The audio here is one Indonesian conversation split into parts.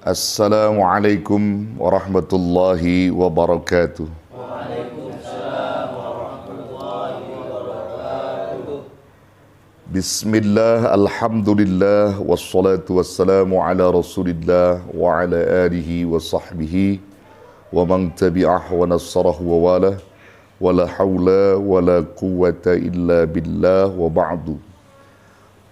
Assalamualaikum warahmatullahi wabarakatuh. Bismillah, alhamdulillah, wassalatu wassalamu ala rasulillah wa ala alihi wa sahbihi wa man tabi'ah wa nasarahu wa wala wa la hawla wa la quwwata illa billah wa ba'du.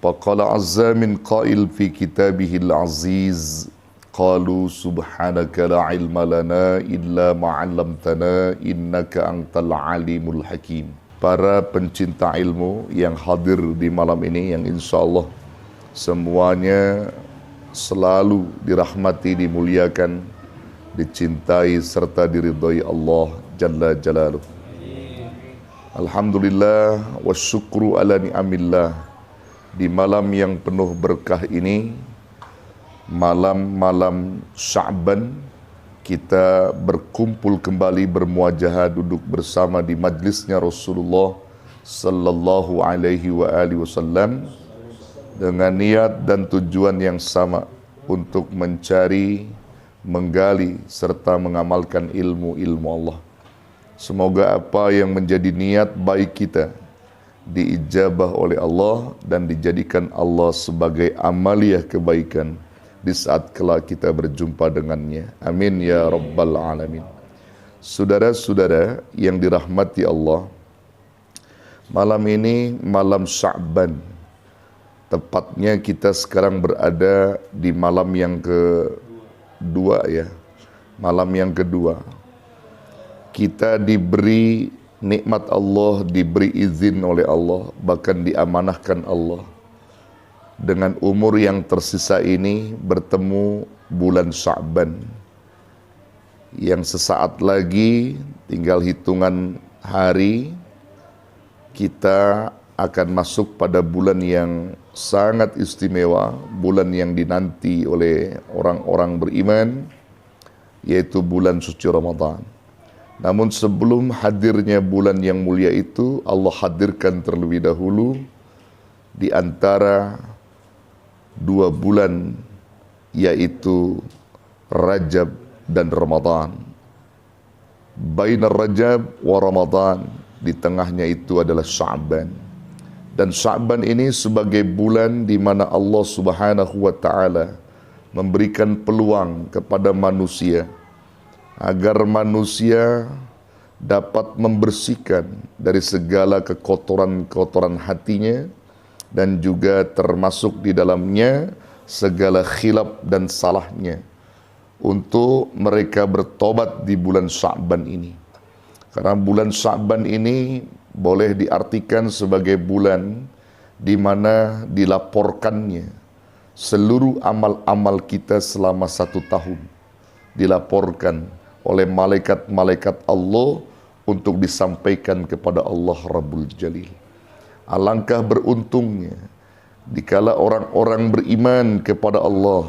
Faqala azza min qail fi kitabihil aziz, qalu subhanaka la ilma lana illa ma'allamtana innaka antal alimul hakim. Para pencinta ilmu yang hadir di malam ini, yang insya Allah semuanya selalu dirahmati, dimuliakan, dicintai serta diridhai Allah Jalla Jalaluh. Alhamdulillah wa syukru ala ni'amillah. Di malam yang penuh berkah ini, malam-malam Sya'ban, kita berkumpul kembali, bermuajahah, duduk bersama di majlisnya Rasulullah sallallahu alaihi wa alihi wasallam dengan niat dan tujuan yang sama untuk mencari, menggali serta mengamalkan ilmu-ilmu Allah. Semoga apa yang menjadi niat baik kita diijabah oleh Allah dan dijadikan Allah sebagai amaliyah kebaikan di saat kelak kita berjumpa dengannya. Amin ya rabbal alamin. Saudara-saudara yang dirahmati Allah, malam ini malam Sya'ban. Tepatnya kita sekarang berada di malam yang kedua ya. Malam yang kedua. Kita diberi nikmat Allah, diberi izin oleh Allah, bahkan diamanahkan Allah. Dengan umur yang tersisa ini bertemu bulan Sya'ban yang sesaat lagi, tinggal hitungan hari, kita akan masuk pada bulan yang sangat istimewa, bulan yang dinanti oleh orang-orang beriman, yaitu bulan suci Ramadan. Namun sebelum hadirnya bulan yang mulia itu, Allah hadirkan terlebih dahulu di antara dua bulan, yaitu Rajab dan Ramadan. Bainar Rajab wa Ramadan, di tengahnya itu adalah Sya'ban. Dan Sya'ban ini sebagai bulan di mana Allah Subhanahu wa taala memberikan peluang kepada manusia agar manusia dapat membersihkan dari segala kekotoran-kekotoran hatinya, dan juga termasuk di dalamnya segala khilaf dan salahnya, untuk mereka bertobat di bulan Sya'ban ini. Karena bulan Sya'ban ini boleh diartikan sebagai bulan di mana dilaporkannya seluruh amal-amal kita selama 1 tahun, dilaporkan oleh malaikat-malaikat Allah untuk disampaikan kepada Allah Rabbul Jalil. Alangkah beruntungnya dikala orang-orang beriman kepada Allah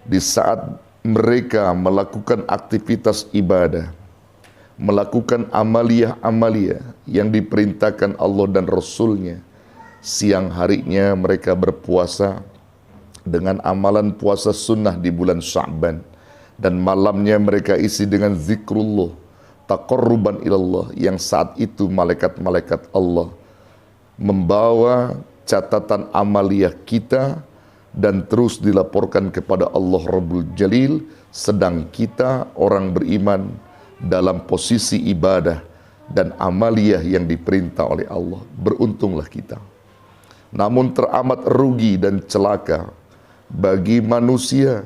di saat mereka melakukan aktivitas ibadah, melakukan amaliyah-amaliyah yang diperintahkan Allah dan Rasulnya. Siang harinya mereka berpuasa dengan amalan puasa sunnah di bulan Sya'ban, dan malamnya mereka isi dengan zikrullah, taqarruban ilallah, yang saat itu malaikat-malaikat Allah membawa catatan amaliyah kita dan terus dilaporkan kepada Allah Rabbul Jalil, sedang kita orang beriman dalam posisi ibadah dan amaliyah yang diperintah oleh Allah. Beruntunglah kita. Namun teramat rugi dan celaka bagi manusia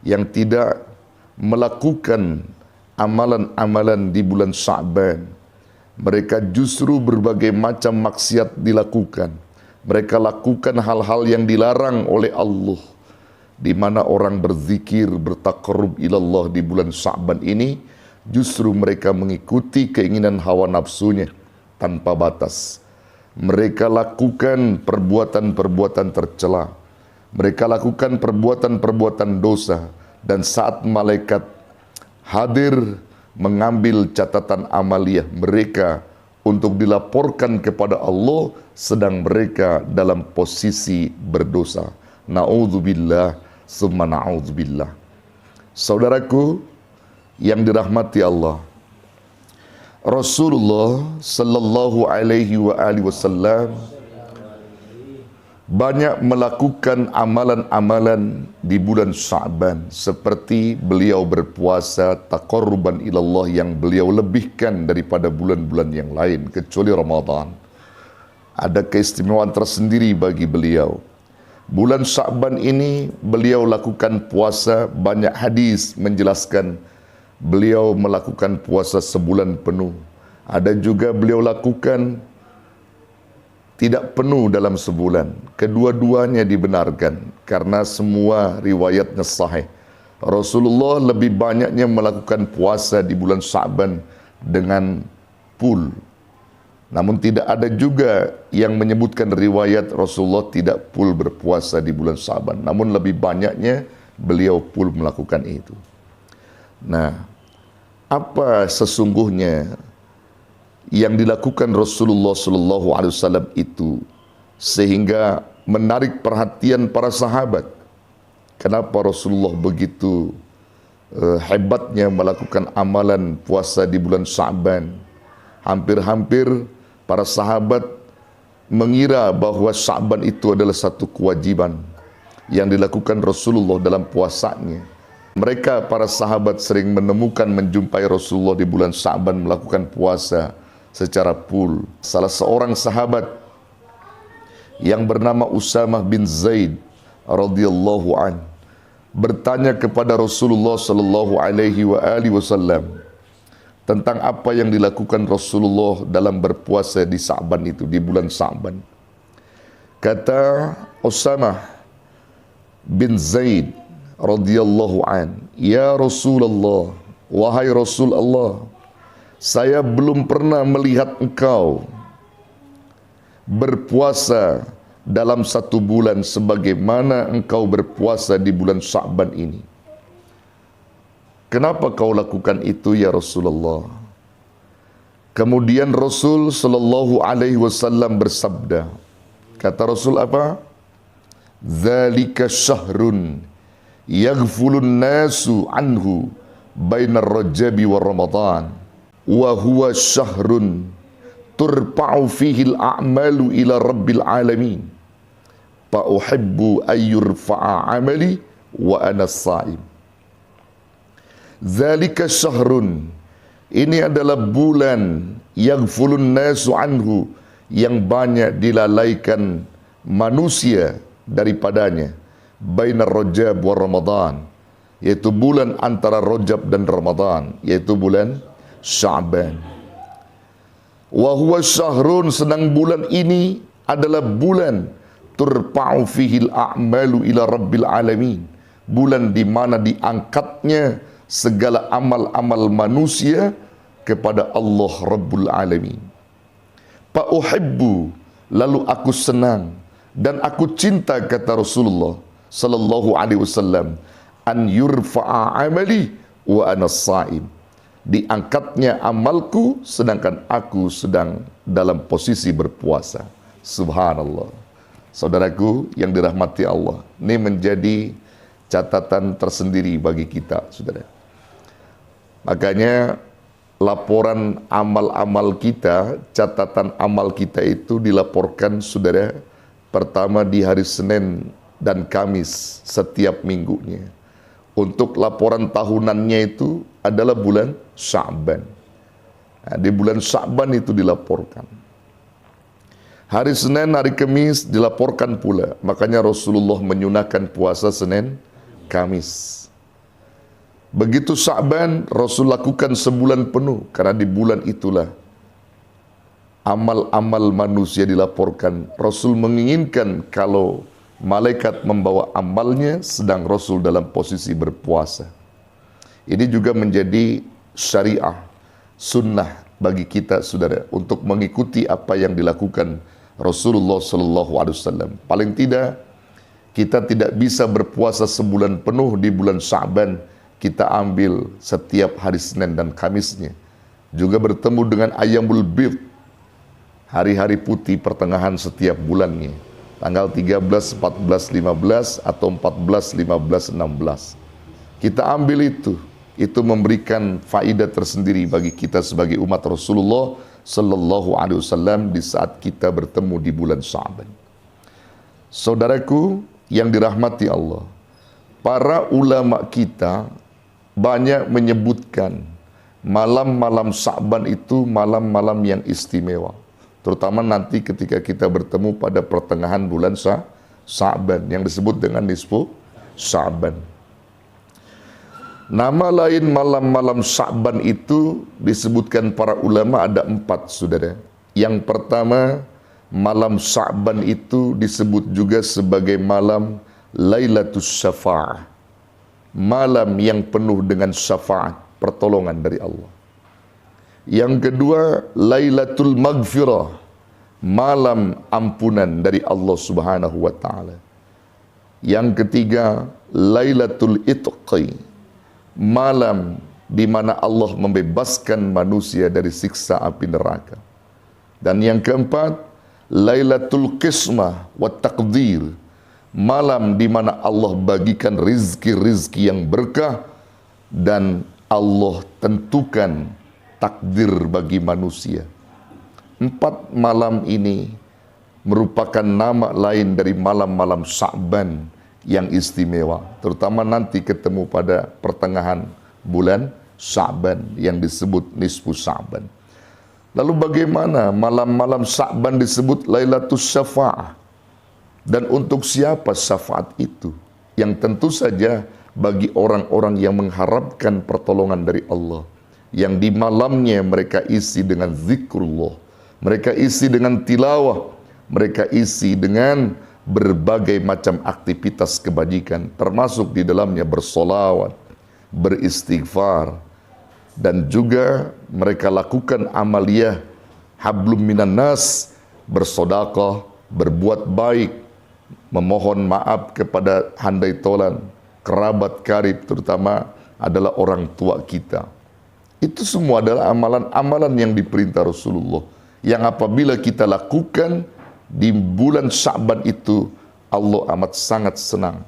yang tidak melakukan amalan-amalan di bulan Sya'ban. Mereka justru berbagai macam maksiat dilakukan. Mereka lakukan hal-hal yang dilarang oleh Allah. Di mana orang berzikir, bertaqarrub ilallah di bulan Sya'ban ini, justru mereka mengikuti keinginan hawa nafsunya tanpa batas. Mereka lakukan perbuatan-perbuatan tercela. Mereka lakukan perbuatan-perbuatan dosa. Dan saat malaikat hadir mengambil catatan amaliyah mereka untuk dilaporkan kepada Allah, sedang mereka dalam posisi berdosa. Na'udzubillah summa na'udzubillah. Saudaraku yang dirahmati Allah, Rasulullah sallallahu alaihi wasallam banyak melakukan amalan-amalan di bulan Sya'ban, seperti beliau berpuasa taqarruban ilallah yang beliau lebihkan daripada bulan-bulan yang lain kecuali Ramadan. Ada keistimewaan tersendiri bagi beliau. Bulan Sya'ban ini beliau lakukan puasa, banyak hadis menjelaskan beliau melakukan puasa sebulan penuh. Ada juga beliau lakukan tidak penuh dalam sebulan. Kedua-duanya dibenarkan karena semua riwayatnya sahih. Rasulullah lebih banyaknya melakukan puasa di bulan Sya'ban dengan full. Namun tidak ada juga yang menyebutkan riwayat Rasulullah tidak full berpuasa di bulan Sya'ban. Namun lebih banyaknya beliau full melakukan itu. Nah, apa sesungguhnya yang dilakukan Rasulullah SAW itu sehingga menarik perhatian para sahabat? Kenapa Rasulullah begitu hebatnya melakukan amalan puasa di bulan Sya'ban? Hampir-hampir para sahabat mengira bahwa Sya'ban itu adalah satu kewajiban yang dilakukan Rasulullah dalam puasanya. Mereka, para sahabat, sering menemukan menjumpai Rasulullah di bulan Sya'ban melakukan puasa secara full. Salah seorang sahabat yang bernama Usamah bin Zaid radhiyallahu an bertanya kepada Rasulullah sallallahu alaihi wasallam tentang apa yang dilakukan Rasulullah dalam berpuasa di Sya'ban itu, di bulan Sya'ban. Kata Usamah bin Zaid radhiyallahu an, "Ya Rasulullah, wahai Rasul Allah, saya belum pernah melihat engkau berpuasa dalam satu bulan sebagaimana engkau berpuasa di bulan Sya'ban ini. Kenapa kau lakukan itu ya Rasulullah?" Kemudian Rasul sallallahu alaihi wasallam bersabda, kata Rasul apa? "Dzalika syahrun yaghfulun nasu anhu bainar Rajabi wa Ramadan wa huwa syahrun turfa'u fihi al-a'malu ila rabbil alamin fa uhibbu ayyurfa'a amali wa ana sha'im." Zalika syahrun, ini adalah bulan yaghfulun nasu anhu, yang banyak dilalaikan manusia daripadanya, bainar Rajab wa Ramadan, yaitu bulan antara Rajab dan Ramadan, yaitu bulan Sya'ban. Wa huwa syahrun, sedang bulan ini adalah bulan turfa'u fihi al-a'malu ila rabbil alamin, bulan di mana diangkatnya segala amal-amal manusia kepada Allah Rabbul Alamin. Fa uhibbu, lalu aku senang dan aku cinta, kata Rasulullah sallallahu alaihi wasallam, an yurfa'a amali wa ana sha'im, diangkatnya amalku sedangkan aku sedang dalam posisi berpuasa. Subhanallah. Saudaraku yang dirahmati Allah, ini menjadi catatan tersendiri bagi kita, saudara. Makanya laporan amal-amal kita, catatan amal kita itu dilaporkan, saudara, pertama di hari Senin dan Kamis setiap minggunya. Untuk laporan tahunannya itu adalah bulan Sya'ban. Nah, di bulan Sya'ban itu dilaporkan. Hari Senin, hari Kamis dilaporkan pula. Makanya Rasulullah menyunahkan puasa Senin, Kamis. Begitu Sya'ban, Rasul lakukan sebulan penuh, karena di bulan itulah amal-amal manusia dilaporkan. Rasul menginginkan kalau malaikat membawa amalnya sedang Rasul dalam posisi berpuasa. Ini juga menjadi syariah, sunnah bagi kita, saudara, untuk mengikuti apa yang dilakukan Rasulullah SAW. Paling tidak, kita tidak bisa berpuasa sebulan penuh di bulan Sya'ban. Kita ambil setiap hari Senin dan Kamisnya. Juga bertemu dengan Ayyamul Bid, hari-hari putih pertengahan setiap bulannya. Tanggal 13, 14, 15 atau 14, 15, 16. Kita ambil itu memberikan faedah tersendiri bagi kita sebagai umat Rasulullah Sallallahu Alaihi Wasallam di saat kita bertemu di bulan Sya'ban. Saudaraku yang dirahmati Allah, para ulama kita banyak menyebutkan malam-malam Sya'ban itu malam-malam yang istimewa. Terutama nanti ketika kita bertemu pada pertengahan bulan Sya'ban yang disebut dengan nisfu Sya'ban. Nama lain malam-malam Sya'ban itu disebutkan para ulama ada 4, saudara. Yang pertama, malam Sya'ban itu disebut juga sebagai malam Lailatul Syafa'ah. Malam yang penuh dengan syafaat, pertolongan dari Allah. Yang kedua, Lailatul Maghfirah. Malam ampunan dari Allah Subhanahu wa taala. Yang ketiga, Lailatul Itqi. Malam di mana Allah membebaskan manusia dari siksa api neraka. Dan yang keempat, Lailatul Qismah wa Taqdir. Malam di mana Allah bagikan rizki-rizki yang berkah dan Allah tentukan takdir bagi manusia. 4 malam ini merupakan nama lain dari malam-malam Sya'ban yang istimewa, terutama nanti ketemu pada pertengahan bulan Sya'ban yang disebut nisfu Sya'ban. Lalu bagaimana malam-malam Sya'ban disebut Lailatul Syafa'ah? Dan untuk siapa syafaat itu? Yang tentu saja bagi orang-orang yang mengharapkan pertolongan dari Allah, yang di malamnya mereka isi dengan zikrullah, mereka isi dengan tilawah, mereka isi dengan berbagai macam aktivitas kebajikan, termasuk di dalamnya bersolawat, beristighfar, dan juga mereka lakukan amaliyah hablum minan nas, bersedekah, berbuat baik, memohon maaf kepada handai tolan, kerabat karib, terutama adalah orang tua kita. Itu semua adalah amalan-amalan yang diperintah Rasulullah, yang apabila kita lakukan di bulan Sya'ban itu, Allah amat sangat senang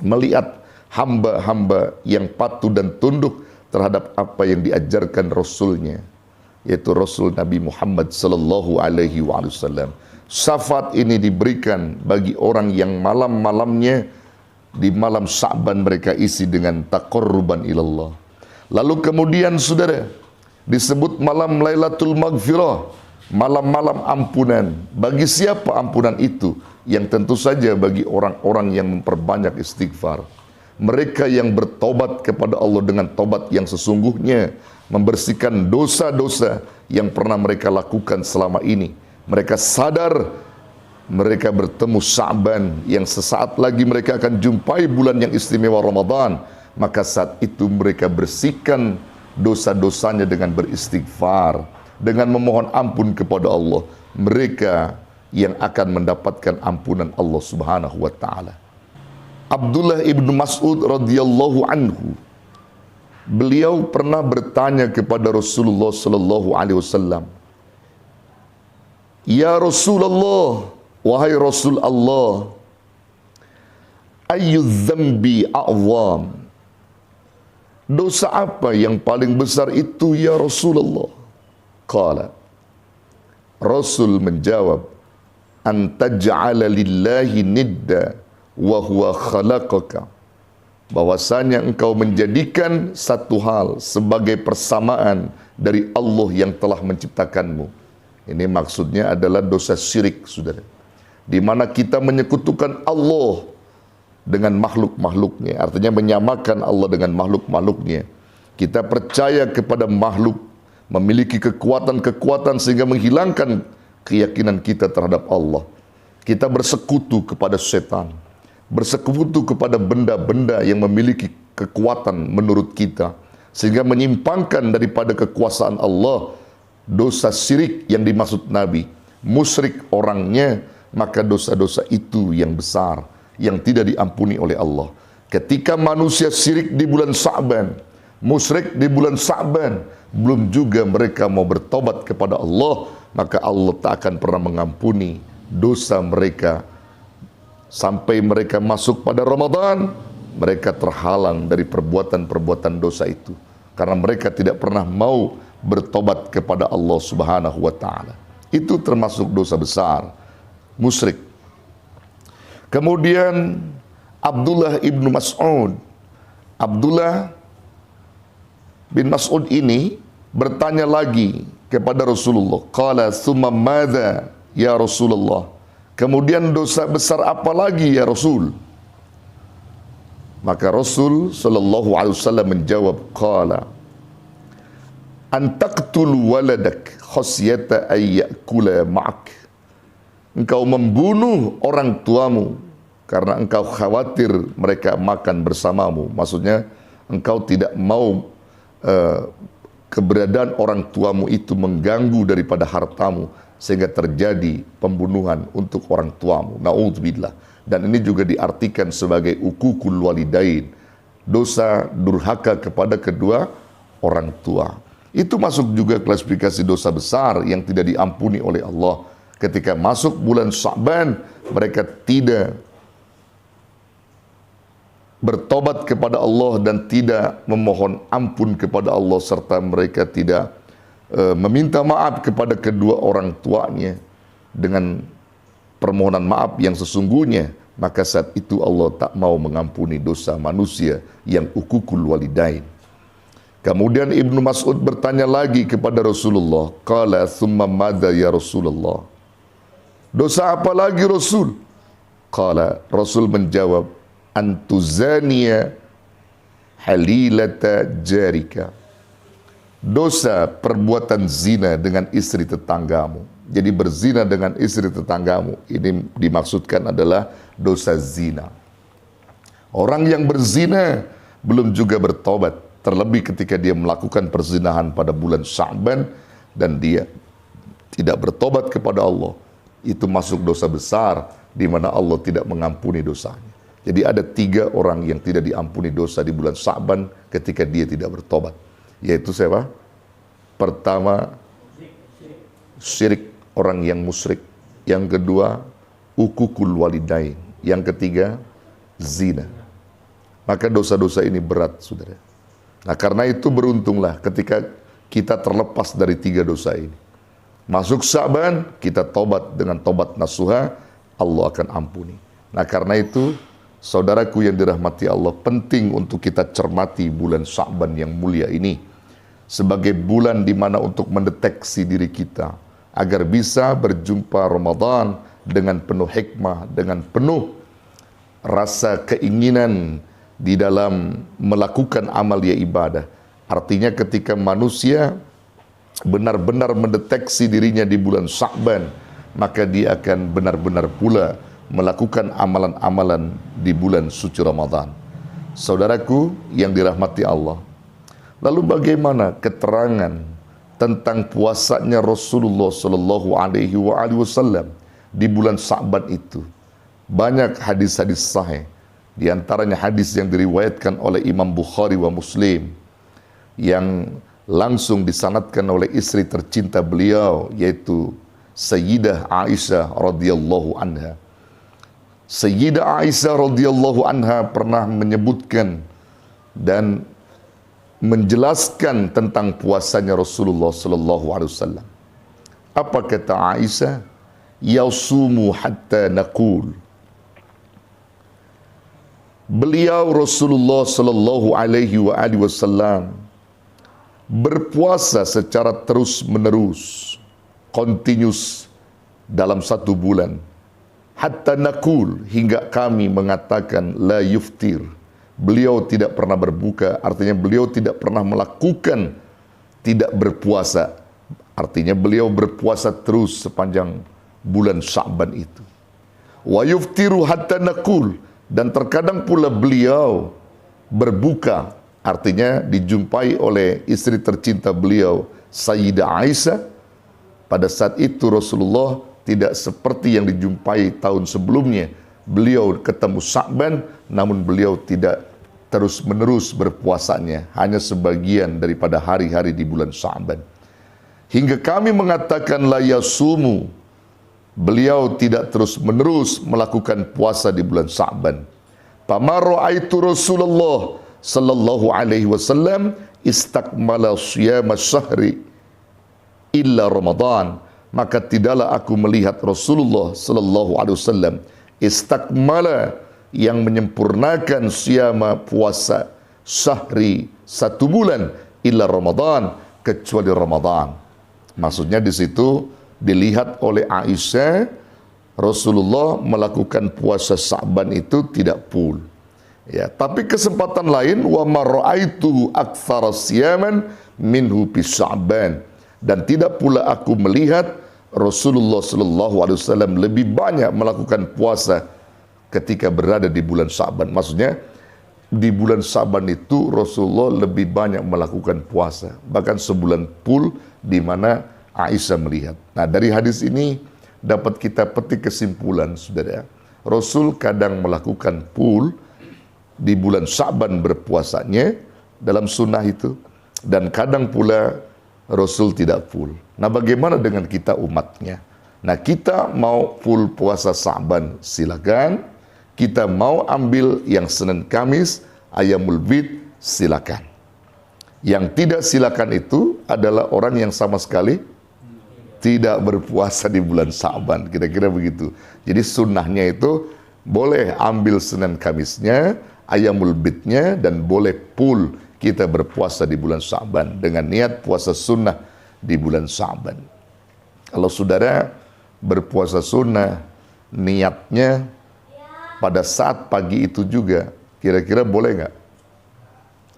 melihat hamba-hamba yang patuh dan tunduk terhadap apa yang diajarkan Rasulnya, yaitu Rasul Nabi Muhammad Sallallahu Alaihi Wasallam. Syafaat ini diberikan bagi orang yang malam-malamnya di malam Sya'ban mereka isi dengan taqarruban ilallah. Lalu kemudian saudara, disebut malam Lailatul Maghfirah, malam-malam ampunan. Bagi siapa ampunan itu? Yang tentu saja bagi orang-orang yang memperbanyak istighfar. Mereka yang bertobat kepada Allah dengan tobat yang sesungguhnya, membersihkan dosa-dosa yang pernah mereka lakukan selama ini. Mereka sadar mereka bertemu Sya'ban yang sesaat lagi mereka akan jumpai bulan yang istimewa Ramadan. Maka saat itu mereka bersihkan dosa-dosanya dengan beristighfar, dengan memohon ampun kepada Allah. Mereka yang akan mendapatkan ampunan Allah Subhanahu wa taala. Abdullah ibnu Mas'ud radhiyallahu anhu, beliau pernah bertanya kepada Rasulullah sallallahu alaihi wasallam, "Ya Rasulullah, wahai Rasul Allah, ayyu dzambi a'zam?" Dosa apa yang paling besar itu ya Rasulullah? Qala, Rasul menjawab, an taj'ala lillahi nidda wa huwa khalaqaka. Bahwasanya engkau menjadikan satu hal sebagai persamaan dari Allah yang telah menciptakanmu. Ini maksudnya adalah dosa syirik, saudara. Di mana kita menyekutukan Allah dengan makhluk-makhluknya, artinya menyamakan Allah dengan makhluk-makhluknya. Kita percaya kepada makhluk memiliki kekuatan-kekuatan sehingga menghilangkan keyakinan kita terhadap Allah. Kita bersekutu kepada setan, bersekutu kepada benda-benda yang memiliki kekuatan menurut kita, sehingga menyimpangkan daripada kekuasaan Allah. Dosa syirik yang dimaksud Nabi, musyrik orangnya, maka dosa-dosa itu yang besar, yang tidak diampuni oleh Allah. Ketika manusia syirik di bulan Sya'ban, musyrik di bulan Sya'ban, belum juga mereka mau bertobat kepada Allah, maka Allah tak akan pernah mengampuni dosa mereka sampai mereka masuk pada Ramadan. mereka terhalang dari perbuatan-perbuatan dosa itu karena mereka tidak pernah mau bertobat kepada Allah Subhanahu wa taala. Itu termasuk dosa besar, musyrik. Kemudian Abdullah ibnu Mas'ud. Abdullah bin Mas'ud ini bertanya lagi kepada Rasulullah. Qala summa madza ya Rasulullah? Kemudian dosa besar apa lagi ya Rasul? Maka Rasul sallallahu alaihi wasallam menjawab, qala an taqtulu waladak khasyata ay ya'kula ma'ak. Engkau membunuh orang tuamu karena engkau khawatir mereka makan bersamamu. Maksudnya engkau tidak mau keberadaan orang tuamu itu mengganggu daripada hartamu sehingga terjadi pembunuhan untuk orang tuamu. Na'udzubillah. Dan ini juga diartikan sebagai ukukul walidain, dosa durhaka kepada kedua orang tua. Itu masuk juga klasifikasi dosa besar yang tidak diampuni oleh Allah. Ketika masuk bulan Sya'ban, mereka tidak bertobat kepada Allah dan tidak memohon ampun kepada Allah, serta mereka tidak meminta maaf kepada kedua orang tuanya dengan permohonan maaf yang sesungguhnya, maka saat itu Allah tak mau mengampuni dosa manusia yang ukukul walidain. Kemudian Ibnu Mas'ud bertanya lagi kepada Rasulullah, qala thumma madza ya Rasulullah? Dosa apa lagi Rasul? Qala, Rasul menjawab, antuzaniya halilata jarika. Dosa perbuatan zina dengan istri tetanggamu. Jadi berzina dengan istri tetanggamu, ini dimaksudkan adalah dosa zina. Orang yang berzina belum juga bertobat, terlebih ketika dia melakukan perzinahan pada bulan Sya'ban dan dia tidak bertobat kepada Allah, itu masuk dosa besar di mana Allah tidak mengampuni dosanya. Jadi ada 3 orang yang tidak diampuni dosa di bulan Sya'ban ketika dia tidak bertobat. Yaitu siapa? Pertama, syirik, orang yang musyrik. Yang kedua, ukukul walidain. Yang ketiga, zina. Maka dosa-dosa ini berat, saudara. Nah, karena itu beruntunglah ketika kita terlepas dari 3 dosa ini. Masuk Sya'ban, kita tobat dengan tobat nasuha, Allah akan ampuni. Nah, karena itu, saudaraku yang dirahmati Allah, penting untuk kita cermati bulan Sya'ban yang mulia ini sebagai bulan di mana untuk mendeteksi diri kita agar bisa berjumpa Ramadan dengan penuh hikmah, dengan penuh rasa keinginan di dalam melakukan amal ya ibadah. Artinya ketika manusia benar-benar mendeteksi dirinya di bulan Sya'ban, maka dia akan benar-benar pula melakukan amalan-amalan di bulan suci Ramadan. Saudaraku yang dirahmati Allah, lalu bagaimana keterangan tentang puasanya Rasulullah Sallallahu Alaihi Wasallam di bulan Sya'ban itu? Banyak hadis-hadis sahih, di antaranya hadis yang diriwayatkan oleh Imam Bukhari wa Muslim yang langsung disanadkan oleh istri tercinta beliau, yaitu Sayyidah Aisyah radhiyallahu anha. Sayyidah Aisyah radhiyallahu anha pernah menyebutkan dan menjelaskan tentang puasanya Rasulullah sallallahu alaihi wasallam. Apa kata Aisyah? Yasumu hatta naqul. Beliau Rasulullah sallallahu alaihi wasallam berpuasa secara terus-menerus, continuous dalam 1 bulan. Hatta naqul, hingga kami mengatakan la yuftir. Beliau tidak pernah berbuka, artinya beliau tidak pernah melakukan tidak berpuasa. Artinya beliau berpuasa terus sepanjang bulan Sya'ban itu. Wa yuftiru hatta naqul, dan terkadang pula beliau berbuka, artinya dijumpai oleh istri tercinta beliau Sayyidah Aisyah. Pada saat itu Rasulullah tidak seperti yang dijumpai tahun sebelumnya. Beliau ketemu Sya'ban, namun beliau tidak terus-menerus berpuasanya, hanya sebagian daripada hari-hari di bulan Sya'ban. Hingga kami mengatakan la yasumu, beliau tidak terus-menerus melakukan puasa di bulan Sya'ban. Fama ra'aitu Rasulullah sallallahu alaihi wasallam istakmala siyama syahri illa Ramadan. Maka tidaklah aku melihat Rasulullah sallallahu alaihi wasallam istakmala, yang menyempurnakan siyama puasa syahri, 1 bulan, illa Ramadan, kecuali Ramadan. Maksudnya di situ dilihat oleh Aisyah, Rasulullah melakukan puasa Sa'ban itu tidak full. Ya, tapi kesempatan lain, wa ma ra'aitu aktsara siyaman minhu fi Sa'ban, dan tidak pula aku melihat Rasulullah sallallahu alaihi wasallam lebih banyak melakukan puasa ketika berada di bulan Sa'ban. Maksudnya di bulan Sa'ban itu Rasulullah lebih banyak melakukan puasa, bahkan sebulan full, di mana Aisyah melihat. Nah, dari hadis ini dapat kita petik kesimpulan, saudara. Rasul kadang melakukan full di bulan Sa'ban berpuasanya dalam sunnah itu, dan kadang pula Rasul tidak full. Nah, bagaimana dengan kita umatnya? Nah, kita mau full puasa Sa'ban, silakan. Kita mau ambil yang Senin Kamis, Ayyamul Bid, silakan. Yang tidak silakan itu adalah orang yang sama sekali tidak berpuasa di bulan Sa'ban, kira-kira begitu. Jadi sunnahnya itu boleh ambil Senin Kamisnya, Ayyamul Bidnya, dan boleh full kita berpuasa di bulan Sa'ban dengan niat puasa sunnah di bulan Sa'ban. Kalau saudara berpuasa sunnah, niatnya pada saat pagi itu juga, kira-kira boleh nggak?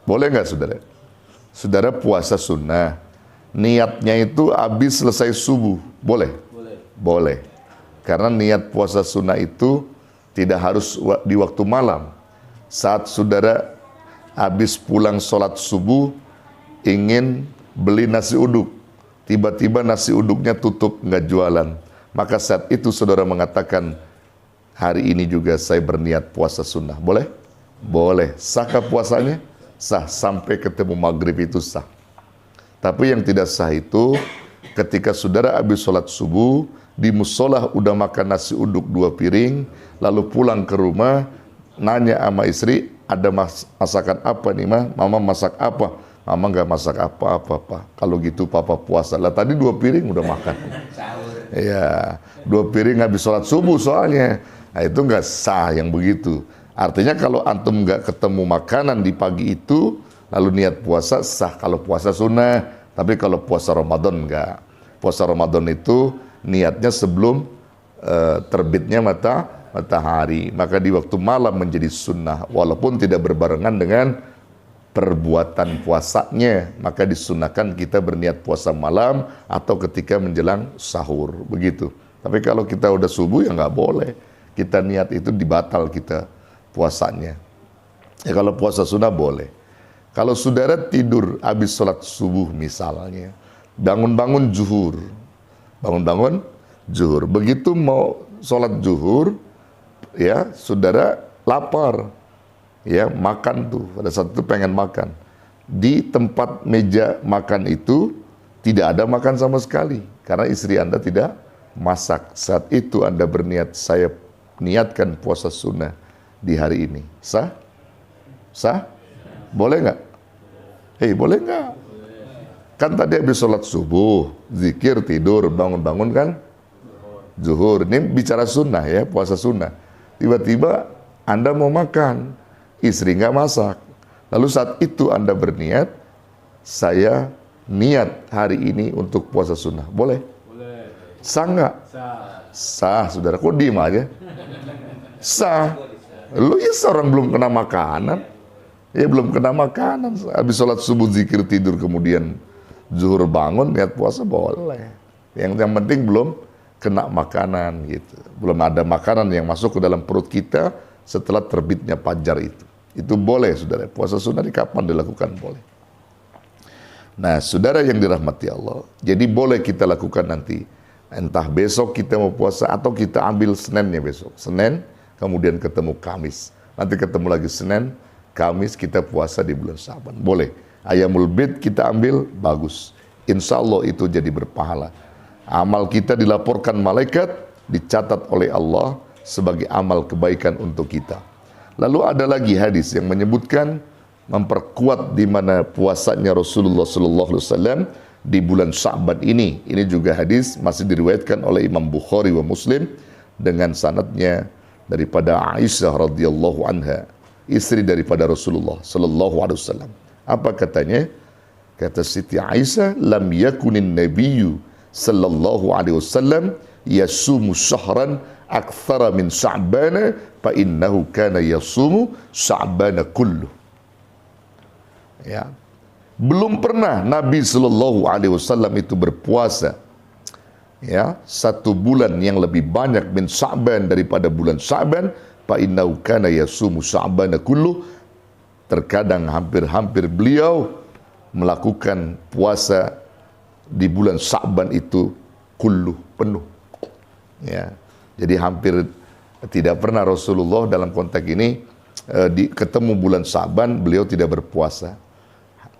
Boleh nggak, saudara? Saudara puasa sunnah, niatnya itu habis selesai subuh, boleh? Boleh. Karena niat puasa sunnah itu tidak harus di waktu malam. Saat saudara habis pulang sholat subuh, ingin beli nasi uduk, tiba-tiba nasi uduknya tutup, nggak jualan, maka saat itu saudara mengatakan, hari ini juga saya berniat puasa sunnah. Boleh? Boleh. Sahkah puasanya? Sah. Sampai ketemu maghrib itu sah. Tapi yang tidak sah itu ketika saudara habis sholat subuh, di musola udah makan nasi uduk 2 piring, lalu pulang ke rumah, nanya sama istri, ada masakan apa nih, Mama masak apa? Mama nggak masak apa-apa. Kalau gitu Papa puasa. Lah tadi 2 piring udah makan. Iya, 2 piring habis sholat subuh soalnya. Nah, itu nggak sah yang begitu. Artinya kalau antum nggak ketemu makanan di pagi itu, lalu niat puasa, sah kalau puasa sunnah. Tapi kalau puasa Ramadan nggak. Puasa Ramadan itu niatnya sebelum terbitnya matahari. Maka di waktu malam menjadi sunnah. Walaupun tidak berbarengan dengan perbuatan puasanya, maka disunahkan kita berniat puasa malam atau ketika menjelang sahur. Begitu. Tapi kalau kita udah subuh ya nggak boleh. Kita niat itu dibatal kita puasanya. Ya kalau puasa sunnah boleh. Kalau saudara tidur habis sholat subuh misalnya, bangun-bangun zuhur. Bangun-bangun zuhur. Begitu mau sholat zuhur, ya saudara lapar. Ya makan tuh, pada saat itu pengen makan. Di tempat meja makan itu tidak ada makan sama sekali. Karena istri Anda tidak masak. Saat itu Anda berniat, saya niatkan puasa sunnah di hari ini. Sah? Sah? Boleh nggak? Boleh nggak? Kan tadi habis sholat subuh, zikir, tidur, bangun-bangun kan? Zuhur. Ini bicara sunnah ya, puasa sunnah. Tiba-tiba Anda mau makan, istri nggak masak. Lalu saat itu Anda berniat, saya niat hari ini untuk puasa sunnah. Boleh? Boleh. Sah nggak? Sah, saudara. Kok diem aja? Sah. Lu ya seorang belum kena makanan. Ya belum kena makanan. Habis sholat subuh, zikir, tidur, kemudian zuhur bangun, niat puasa boleh. Yang penting belum kena makanan gitu. Belum ada makanan yang masuk ke dalam perut kita setelah terbitnya fajar itu. Itu boleh, saudara. Puasa sunnah di kapan dilakukan? Boleh. Nah, saudara yang dirahmati Allah, jadi boleh kita lakukan nanti. Entah besok kita mau puasa atau kita ambil Seninnya besok. Senin, kemudian ketemu Kamis. Nanti ketemu lagi Senin, Kamis kita puasa di bulan Sa'ban. Boleh. Ayyamul Bid kita ambil, bagus. Insya Allah itu jadi berpahala. Amal kita dilaporkan malaikat, dicatat oleh Allah sebagai amal kebaikan untuk kita. Lalu ada lagi hadis yang menyebutkan memperkuat di mana puasanya Rasulullah sallallahu alaihi wasallam di bulan Sya'ban ini. Ini juga hadis masih diriwayatkan oleh Imam Bukhari wa Muslim dengan sanadnya daripada Aisyah radhiyallahu anha, istri daripada Rasulullah sallallahu alaihi wasallam. Apa katanya? Kata Siti Aisyah, lam yakunin nabiyyu sallallahu alaihi wasallam yasumu syahran aktsara min Sya'bana fa innahu kana yasumu Sya'bana kullu. Ya. Belum pernah Nabi sallallahu alaihi wasallam itu berpuasa ya satu bulan yang lebih banyak min Sya'ban daripada bulan Sya'ban, fa innahu kana yasumu Sya'bana kullu. Terkadang hampir-hampir beliau melakukan puasa di bulan Sya'ban itu kullu, penuh. Ya. Jadi hampir tidak pernah Rasulullah dalam konteks ini ketemu bulan Sya'ban beliau tidak berpuasa.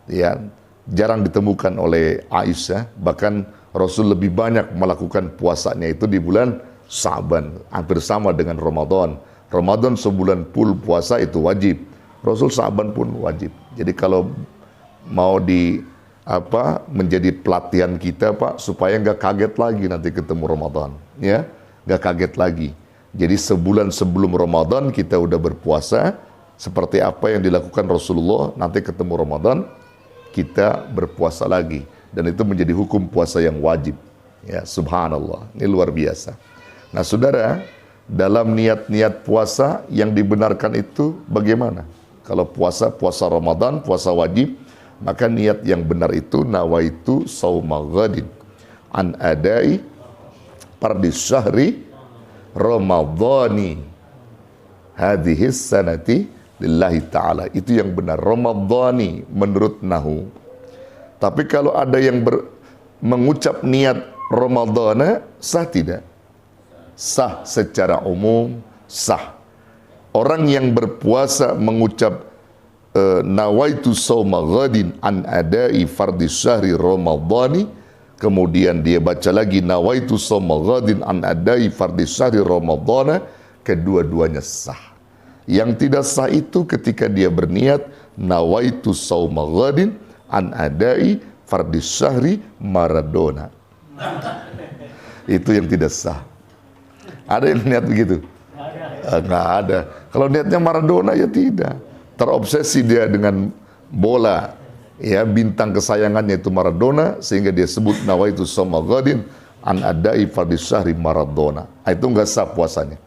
Ya, jarang ditemukan oleh Aisyah, bahkan Rasul lebih banyak melakukan puasanya itu di bulan Sya'ban, hampir sama dengan Ramadan. Ramadan sebulan full puasa itu wajib. Rasul Sya'ban pun wajib. Jadi kalau mau menjadi pelatihan kita Pak, supaya nggak kaget lagi nanti ketemu Ramadan, ya, nggak kaget lagi. Jadi sebulan sebelum Ramadan kita udah berpuasa, seperti apa yang dilakukan Rasulullah, nanti ketemu Ramadan kita berpuasa lagi, dan itu menjadi hukum puasa yang wajib. Ya, subhanallah, ini luar biasa. Nah, saudara, dalam niat-niat puasa yang dibenarkan itu bagaimana? Kalau puasa Ramadan, puasa wajib, maka niat yang benar itu nawaitu sauma ghadin an adai fardhi syahri ramadhani hadhihi sanati lillahi ta'ala. Itu yang benar, ramadhani menurut nahu. Tapi kalau ada yang mengucap niat ramadhana, sah tidak? Sah secara umum, sah. Orang yang berpuasa mengucap nawaitu sauma ghadin an adai fardhi syahri ramadhani, kemudian dia baca lagi nawaitu sauma ghadin an adai fardhi syahri ramadhana, kedua-duanya sah. Yang tidak sah itu ketika dia berniat nawaitu sauma ghadin an adai fardhi syahri Maradona. Itu yang tidak sah. Ada yang niat begitu? Nggak ada. Kalau niatnya Maradona ya tidak. Terobsesi dia dengan bola, ya, bintang kesayangannya itu Maradona, sehingga dia sebut nawaitu sauma ghadin an adai fardhi syahri Maradona. Itu nggak sah puasanya.